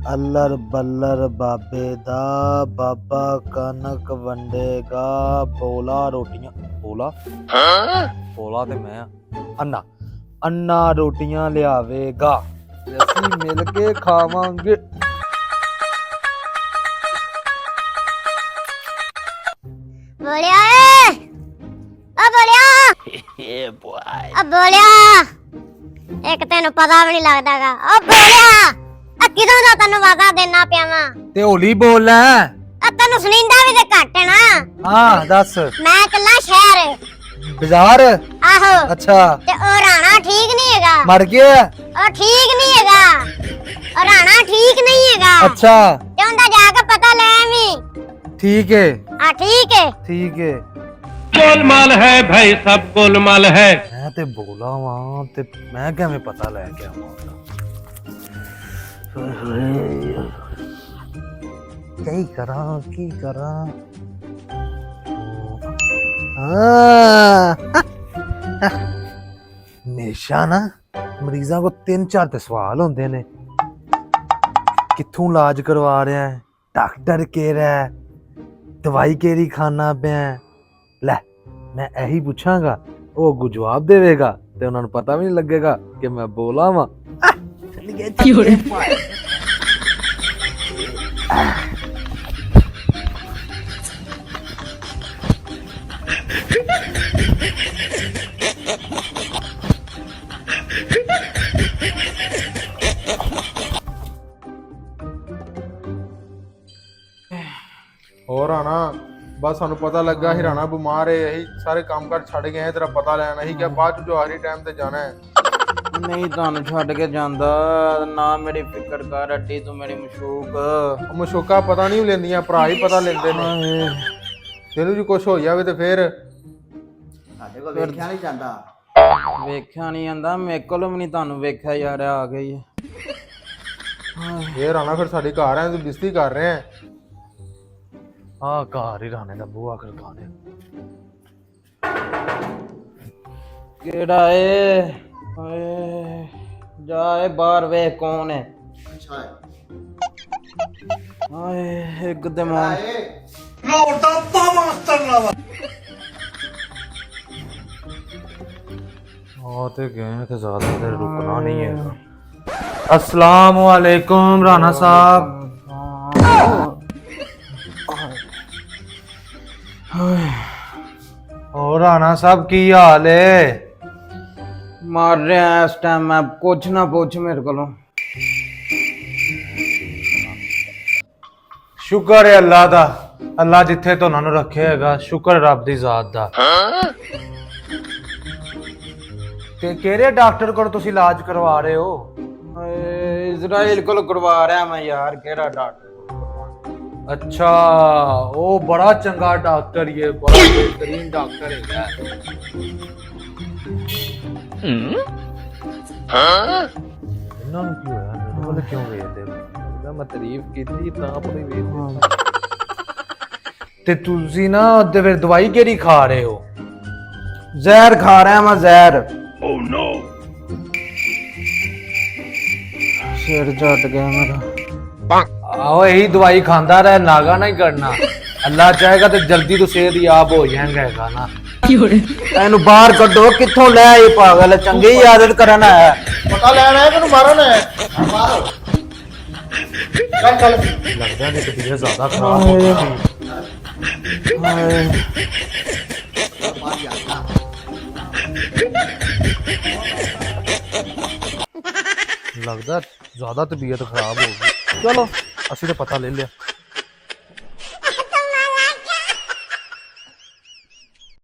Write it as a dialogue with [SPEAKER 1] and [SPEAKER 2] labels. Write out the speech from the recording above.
[SPEAKER 1] अल्लर बल्लर बाबे दा बाबा कनक वंडेगा बोला रोटियां बोला बोला ते मैं अन्ना अन्ना रोटियां लियावेगा ते असीं मिल के खावांगे।
[SPEAKER 2] बोलिया बोलिया एक तेन पता भी नहीं लगता गा। बोलिया किदों दा तन्नू वादा देना पिया वा
[SPEAKER 1] ते होली बोल ले
[SPEAKER 2] तन्नू सुनिंदा भी ते घट है ना।
[SPEAKER 1] हां दस
[SPEAKER 2] मैं चला शहर
[SPEAKER 1] बाजार
[SPEAKER 2] आहो
[SPEAKER 1] अच्छा
[SPEAKER 2] ते ओ राणा ठीक नहीं हैगा
[SPEAKER 1] मर गया
[SPEAKER 2] ओ ठीक नहीं हैगा ओ राणा ठीक नहीं हैगा
[SPEAKER 1] अच्छा
[SPEAKER 2] ते उंदा जाके पता ले आवी।
[SPEAKER 1] ठीक है
[SPEAKER 2] हां ठीक है
[SPEAKER 3] गोलमाल है भाई सब गोलमाल है।
[SPEAKER 1] मैं ते बोला वहां ते मैं किवें पता लेके आवां की करा हमेशा ना मरीजा को 3-4 ते सवाल होंदे ने कित्थों इलाज करवा रहा है डॉक्टर केड़ा है दवाई केड़ी खाना पिया लै मैं यही पूछांगा वो अगू जवाब देवेगा ते उन्होंने पता भी नहीं लगेगा कि मैं बोला वा।
[SPEAKER 4] और आना बस सानू पता लगा हिराना बीमार है यही सारे काम कर छड़ गए हैं तेरा पता लेना ही क्या बाद जो आखिरी टाइम ते जाना है।
[SPEAKER 5] नहीं ਤੁਹਾਨੂੰ ਛੱਡ ਕੇ ਜਾਂਦਾ ਨਾ ਮੇਰੀ ਫਿਕਰ ਕਰ ਅੱਡੀ ਤੂੰ ਮੇਰੀ ਮਸ਼ੂਕ
[SPEAKER 4] ਮਸ਼ੂਕਾ ਪਤਾ ਨਹੀਂ ਲੈਂਦੀਆਂ ਭਰਾ ਹੀ ਪਤਾ ਲੈਂਦੇ ਨੇ ਤੈਨੂੰ ਜੀ ਕੁਝ ਹੋ ਜਾਵੇ ਤੇ ਫਿਰ
[SPEAKER 5] ਸਾਡੇ ਕੋਲ ਵੇਖਿਆ ਨਹੀਂ ਜਾਂਦਾ ਮੇਰੇ ਕੋਲ ਵੀ ਨਹੀਂ ਤੁਹਾਨੂੰ ਵੇਖਿਆ ਯਾਰ ਆ ਗਈ
[SPEAKER 4] ਇਹ ਰਾਣਾ ਫਿਰ ਸਾਡੇ ਘਰ ਆਏ ਤੂੰ ਬਿਸਤੀ ਕਰ ਰਹੇ ਹੈ
[SPEAKER 1] हाँ घर ही रहने दा बुआ खड़काने
[SPEAKER 5] ਕਿਹੜਾ ਏ ਓਏ ਜਾ ਏ ਬਾਹਰ ਵੇਖ ਕੌਣ ਹੈ। ਅੱਛਾ ਹਾਏ ਇੱਕ ਦਿਮਾਗ
[SPEAKER 1] लौटा पावा करना वा ते गए थे ज्यादा देर रुकना नहीं है। अस्सलाम वालेकुम राणा साहब। और राणा साहब की हाल है
[SPEAKER 5] मार रहा है इस टाइम मैं कुछ ना पूछ मेरे को
[SPEAKER 1] शुक्र है अल्लाह दा अल्लाह जिथे तो उन्होंने रखे हैगा शुक्र रब दी जात दा। ते केड़े डॉक्टर को तुसी इलाज करवा रहे हो?
[SPEAKER 5] इजराइल को करवा रहा मैं यार केड़ा डॉक्टर।
[SPEAKER 1] अच्छा वो बड़ा चंगा डॉक्टर ये बड़ा बेहतरीन डॉक्टर है इन्होंने क्यों है मेरे को क्यों वेचदे मैं तारीफ कीती तां अपनी वेचदे ते तुसी ना ते फिर दवाई केड़ी खा रहे हो?
[SPEAKER 5] जहर खा रहा मैं जहर। ओह नो सिर चट गया मेरा।
[SPEAKER 1] आओ यही दवाई खांदा रहे नागा नहीं करना अल्लाह चाहेगा तो जल्दी तो सेहत याब हो जाएगा ना।
[SPEAKER 5] एनु बाहर कड्डो कित्थों ले ये पागल चंगी आदत करना है
[SPEAKER 4] पता लेना है तैਨੂੰ मारना है मारो चल
[SPEAKER 1] लगता है तबीयत ज्यादा खराब हो गई लगता ज्यादा तबीयत खराब हो गई। चलो असि तो पता ले लिया।